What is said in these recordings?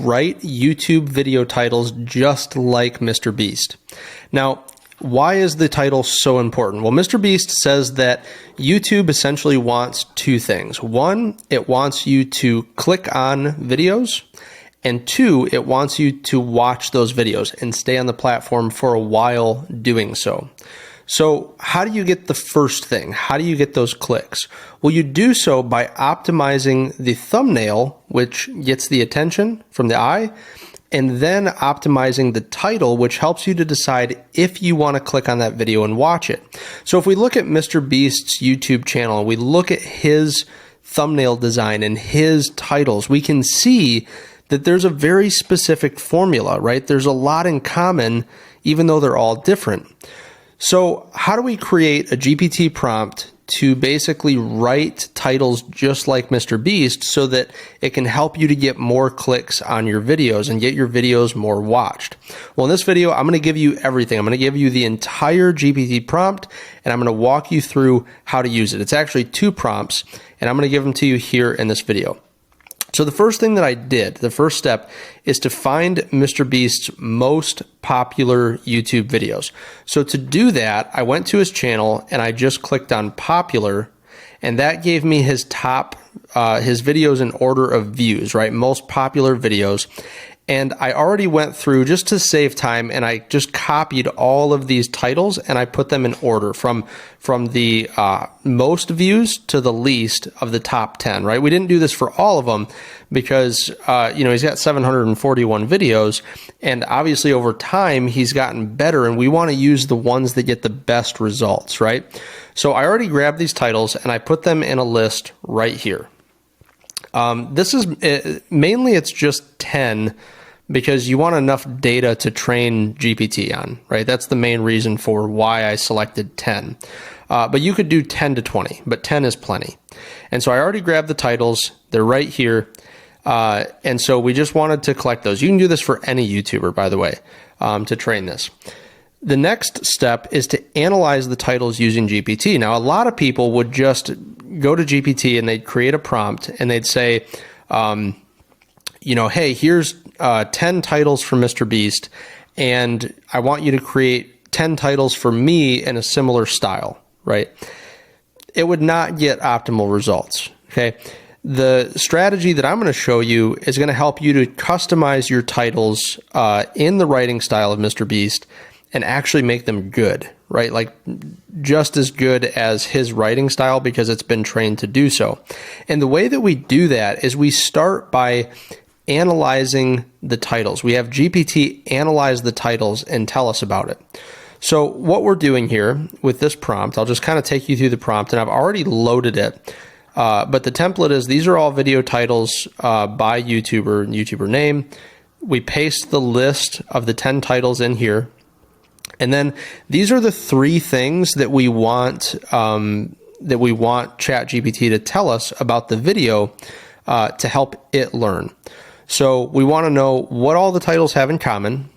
write YouTube video titles just like Mr. Beast. Now, why is the title so important? Well, Mr. Beast says that YouTube essentially wants two things. One, it wants you to click on videos, and two, it wants you to watch those videos and stay on the platform for a while doing so. So how do you get the first thing? How do you get those clicks? Well, you do so by optimizing the thumbnail, which gets the attention from the eye, and then optimizing the title, which helps you to decide if you want to click on that video and watch it. So if we look at Mr. Beast's YouTube channel, and we look at his thumbnail design and his titles, we can see that there's a very specific formula, right? There's a lot in common, even though they're all different. So how do we create a GPT prompt to basically write titles just like Mr. Beast so that it can help you to get more clicks on your videos and get your videos more watched? Well, in this video, I'm going to give you everything. I'm going to give you the entire GPT prompt, and I'm going to walk you through how to use it. It's actually 2 prompts, and I'm going to give them to you here in this video. So the first thing that I did, the first step, is to find Mr. Beast's most popular YouTube videos. So to do that, I went to his channel and I just clicked on popular, and that gave me his top, his videos in order of views, right? Most popular videos. And I already went through, just to save time, and I just copied all of these titles and I put them in order from the most views to the least of the top 10, right? We didn't do this for all of them because, he's got 741 videos, and obviously over time he's gotten better, and we want to use the ones that get the best results, right? So I already grabbed these titles and I put them in a list right here. This is mainly, it's just 10 because you want enough data to train GPT on, right? That's the main reason for why I selected 10. But you could do 10 to 20, but 10 is plenty. And so I already grabbed the titles. They're right here. And so we just wanted to collect those. You can do this for any YouTuber, by the way, to train this. The next step is to analyze the titles using GPT. Now, a lot of people would just go to GPT and they'd create a prompt and they'd say, hey, here's 10 titles for Mr. Beast, and I want you to create 10 titles for me in a similar style, right? It would not get optimal results, okay? The strategy that I'm going to show you is going to help you to customize your titles in the writing style of Mr. Beast and actually make them good, right? Like just as good as his writing style, because it's been trained to do so. And the way that we do that is we start by analyzing the titles. We have GPT analyze the titles and tell us about it. So what we're doing here with this prompt, I'll just kind of take you through the prompt, and I've already loaded it. But the template is, these are all video titles by YouTuber name. We paste the list of the 10 titles in here. And then these are the 3 things that we want ChatGPT to tell us about the video to help it learn. So we want to know what all the titles have in common.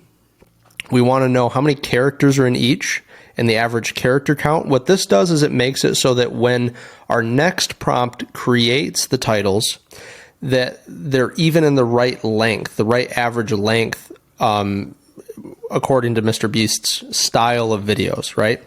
We want to know how many characters are in each and the average character count. What this does is it makes it so that when our next prompt creates the titles, that they're even in the right length, the right average length, according to Mr. Beast's style of videos, right?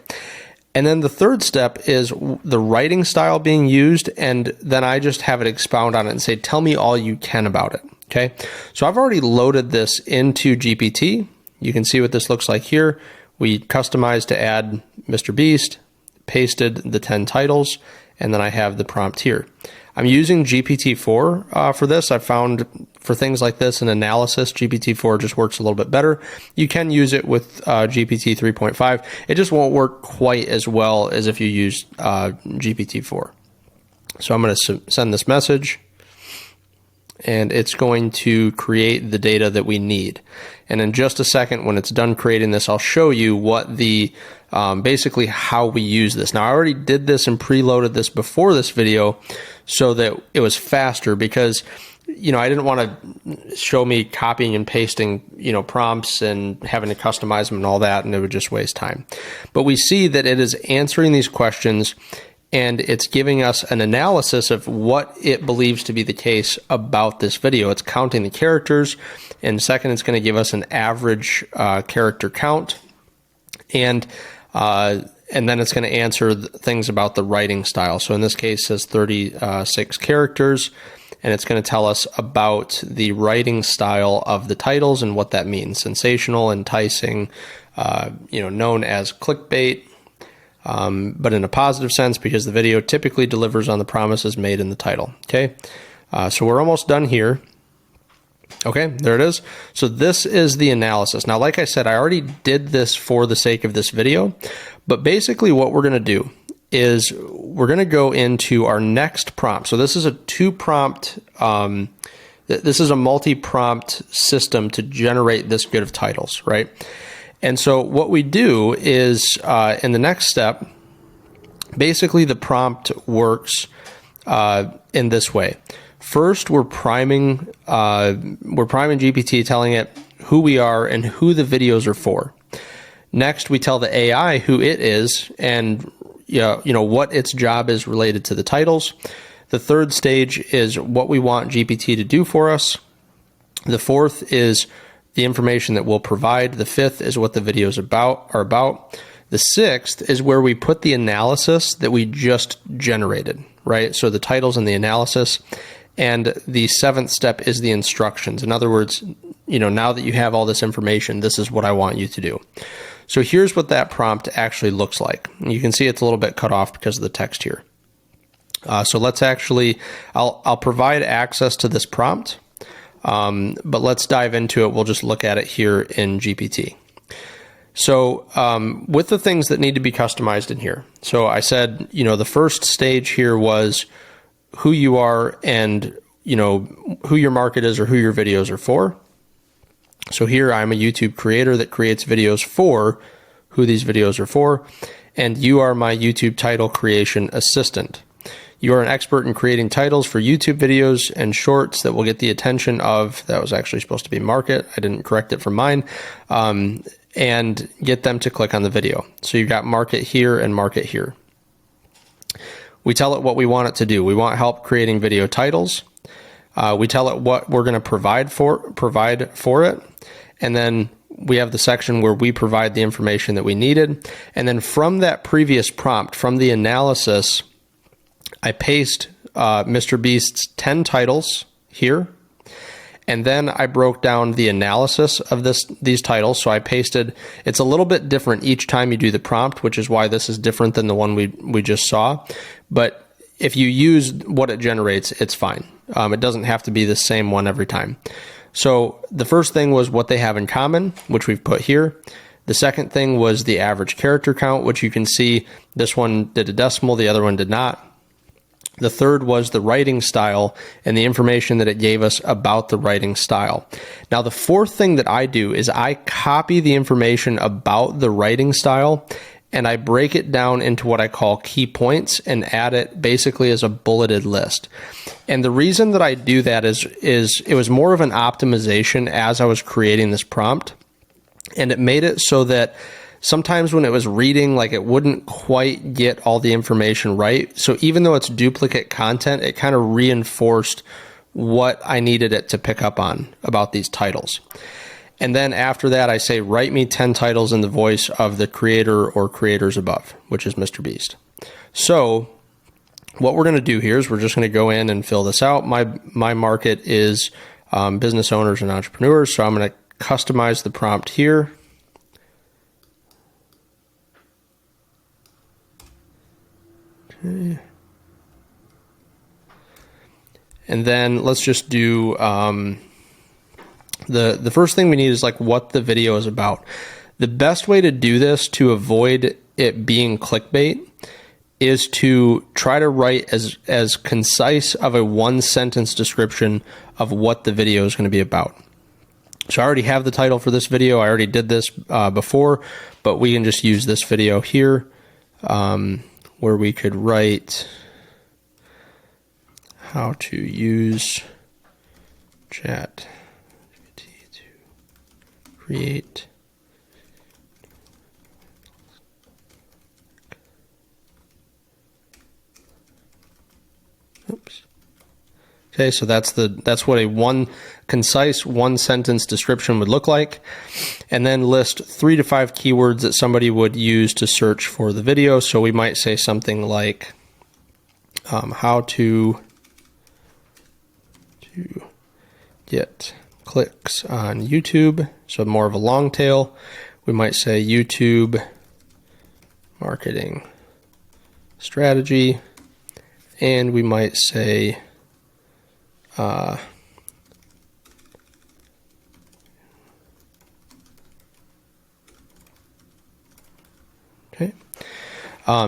And then the third step is the writing style being used, and then I just have it expound on it and say, tell me all you can about it, okay? So I've already loaded this into GPT. You can see what this looks like here. We customized to add Mr. Beast, pasted the 10 titles, and then I have the prompt here. I'm using GPT-4 for this. I found for things like this and analysis, GPT-4 just works a little bit better. You can use it with GPT 3.5. It just won't work quite as well as if you use GPT-4. So I'm going to send this message, and it's going to create the data that we need. And in just a second, when it's done creating this, I'll show you what the basically how we use this. Now, I already did this and preloaded this before this video so that it was faster, because I didn't want to show me copying and pasting prompts and having to customize them and all that, and it would just waste time. But we see that it is answering these questions, and it's giving us an analysis of what it believes to be the case about this video. It's counting the characters, and second, it's going to give us an average character count, and then it's going to answer things about the writing style. So in this case, it says 36 characters, and it's going to tell us about the writing style of the titles and what that means. Sensational, enticing, known as clickbait, but in a positive sense because the video typically delivers on the promises made in the title. Okay, so we're almost done here. Okay, there it is. So this is the analysis. Now, like I said, I already did this for the sake of this video, but basically what we're going to do is we're going to go into our next prompt. So this is a two-prompt, this is a multi-prompt system to generate this good of titles, right? And so what we do is in the next step, basically the prompt works in this way. First, we're priming GPT, telling it who we are and who the videos are for. Next, we tell the AI who it is and what its job is related to the titles. The third stage is what we want GPT to do for us. The fourth is the information that we'll provide. The fifth is what the videos are about. The sixth is where we put the analysis that we just generated, right? So the titles and the analysis. And the seventh step is the instructions. In other words, now that you have all this information, this is what I want you to do. So here's what that prompt actually looks like. You can see it's a little bit cut off because of the text here. So let's actually, I'll provide access to this prompt, but let's dive into it. We'll just look at it here in GPT. So with the things that need to be customized in here. So I said, the first stage here was who you are and, who your market is or who your videos are for. So here I'm a YouTube creator that creates videos for who these videos are for, and you are my YouTube title creation assistant. You are an expert in creating titles for YouTube videos and shorts that will get the attention of, that was actually supposed to be market, I didn't correct it from mine, and get them to click on the video. So you've got market here and market here. We tell it what we want it to do. We want help creating video titles. We tell it what we're going to provide for it. And then we have the section where we provide the information that we needed. And then from that previous prompt, from the analysis, I paste Mr.Beast's 10 titles here. And then I broke down the analysis of these titles. So I pasted, it's a little bit different each time you do the prompt, which is why this is different than the one we just saw. But if you use what it generates, it's fine. It doesn't have to be the same one every time. So the first thing was what they have in common, which we've put here. The second thing was the average character count, which you can see this one did a decimal, the other one did not. The third was the writing style and the information that it gave us about the writing style. Now, the fourth thing that I do is I copy the information about the writing style and I break it down into what I call key points and add it basically as a bulleted list. And the reason that I do that is it was more of an optimization as I was creating this prompt, and it made it so that sometimes when it was reading, like it wouldn't quite get all the information right. So even though it's duplicate content, it kind of reinforced what I needed it to pick up on about these titles. And then after that, I say, write me 10 titles in the voice of the creator or creators above, which is Mr.Beast. So what we're going to do here is we're just going to go in and fill this out. My market is business owners and entrepreneurs. So I'm going to customize the prompt here. Okay. And then let's just do the first thing we need is like what the video is about. The best way to do this to avoid it being clickbait is to try to write as concise of a one sentence description of what the video is going to be about. So I already have the title for this video. I already did this before, but we can just use this video here where we could write how to use ChatGPT to create Okay, so that's what a concise one sentence description would look like. And then list 3 to 5 keywords that somebody would use to search for the video. So we might say something like how to get clicks on YouTube. So more of a long tail. We might say YouTube marketing strategy, and we might say okay.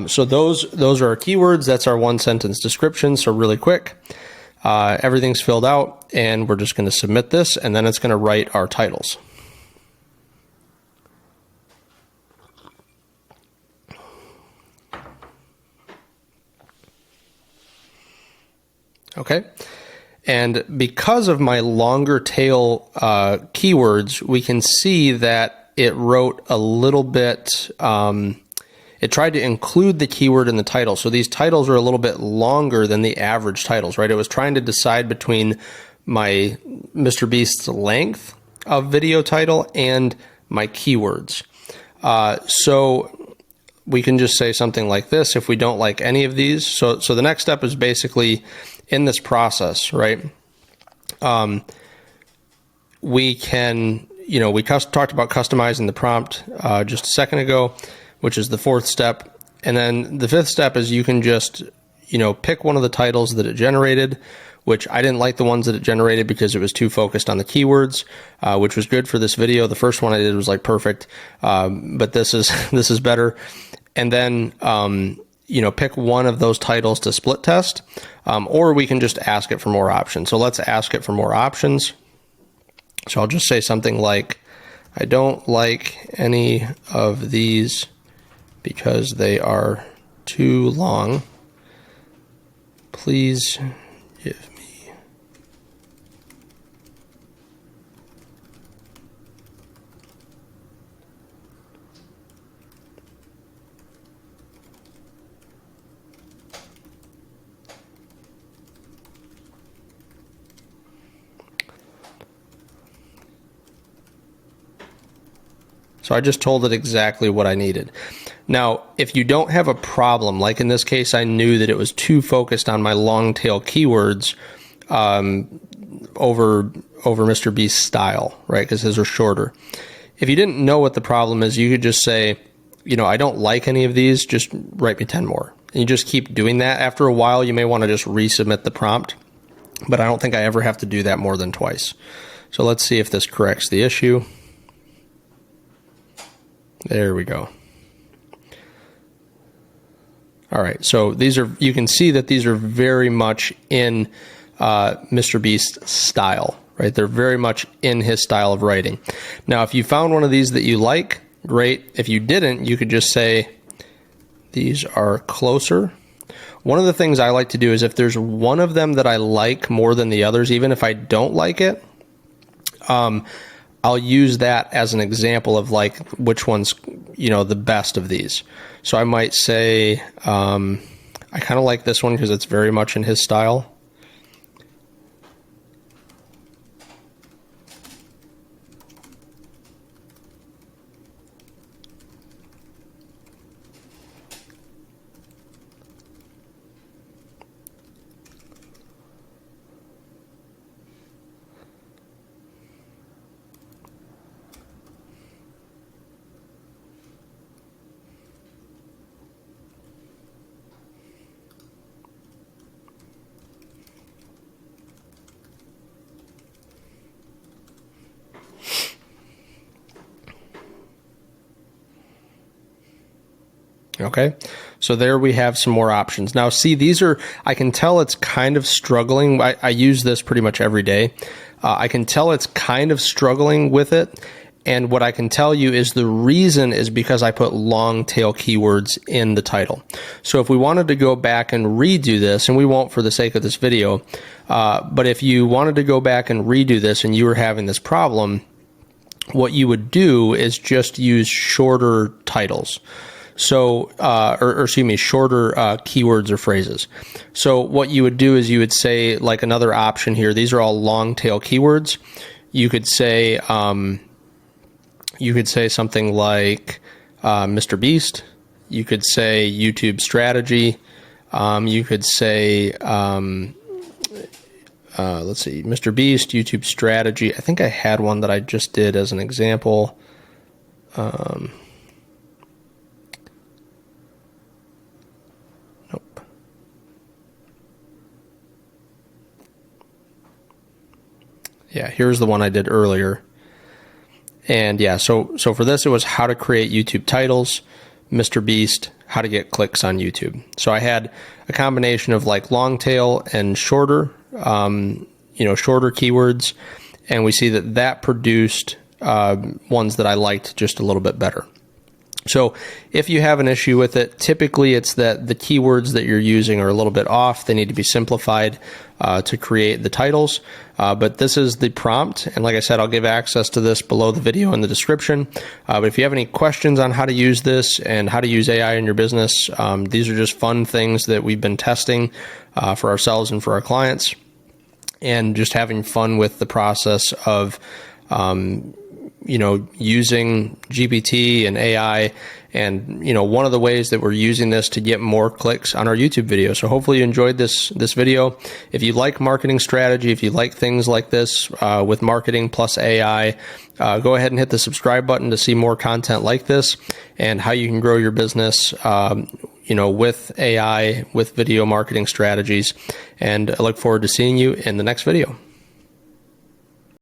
So those are our keywords. That's our one sentence description. So really quick, everything's filled out, and we're just going to submit this, and then it's going to write our titles. Okay. And because of my longer tail keywords, we can see that it wrote a little bit, it tried to include the keyword in the title. So these titles are a little bit longer than the average titles, right? It was trying to decide between my MrBeast's length of video title and my keywords. So we can just say something like this if we don't like any of these. So the next step is basically in this process, right? We can, we talked about customizing the prompt just a second ago, which is the 4th step. And then the 5th step is you can just, pick one of the titles that it generated, which I didn't like the ones that it generated because it was too focused on the keywords, which was good for this video. The first one I did was like perfect, but this is better. And then, pick one of those titles to split test, or we can just ask it for more options. So let's ask it for more options. So I'll just say something like, I don't like any of these because they are too long. Please give me So I just told it exactly what I needed. Now, if you don't have a problem, like in this case, I knew that it was too focused on my long tail keywords over MrBeast's style, right? Because his are shorter. If you didn't know what the problem is, you could just say, I don't like any of these, just write me 10 more. And you just keep doing that. After a while, you may want to just resubmit the prompt, but I don't think I ever have to do that more than twice. So let's see if this corrects the issue. There we go. All right, so you can see that these are very much in MrBeast's style, right? They're very much in his style of writing. Now, if you found one of these that you like, great. If you didn't, you could just say, these are closer. One of the things I like to do is if there's one of them that I like more than the others, even if I don't like it, I'll use that as an example of like which one's, the best of these. So I might say, I kind of like this one because it's very much in his style. Okay, so there we have some more options. Now see, I can tell it's kind of struggling. I use this pretty much every day. I can tell it's kind of struggling with it. And what I can tell you is the reason is because I put long tail keywords in the title. So if we wanted to go back and redo this, and we won't for the sake of this video, but if you wanted to go back and redo this and you were having this problem, what you would do is just use shorter titles. So, or excuse me, shorter keywords or phrases. So what you would do is you would say, like, another option here, these are all long tail keywords. You could say something like Mr.Beast. You could say YouTube strategy. You could say, let's see, Mr.Beast, YouTube strategy. I think I had one that I just did as an example. Nope. Yeah, here's the one I did earlier. And yeah, so for this, it was how to create YouTube titles, Mr.Beast, how to get clicks on YouTube. So I had a combination of like long tail and shorter, shorter keywords. And we see that produced ones that I liked just a little bit better. So if you have an issue with it, typically it's that the keywords that you're using are a little bit off. They need to be simplified to create the titles. But this is the prompt. And like I said, I'll give access to this below the video in the description. But if you have any questions on how to use this and how to use AI in your business, these are just fun things that we've been testing for ourselves and for our clients, and just having fun with the process of using GPT and AI. And, one of the ways that we're using this to get more clicks on our YouTube video. So hopefully you enjoyed this video. If you like marketing strategy, if you like things like this with marketing plus AI, go ahead and hit the subscribe button to see more content like this and how you can grow your business, with AI, with video marketing strategies. And I look forward to seeing you in the next video.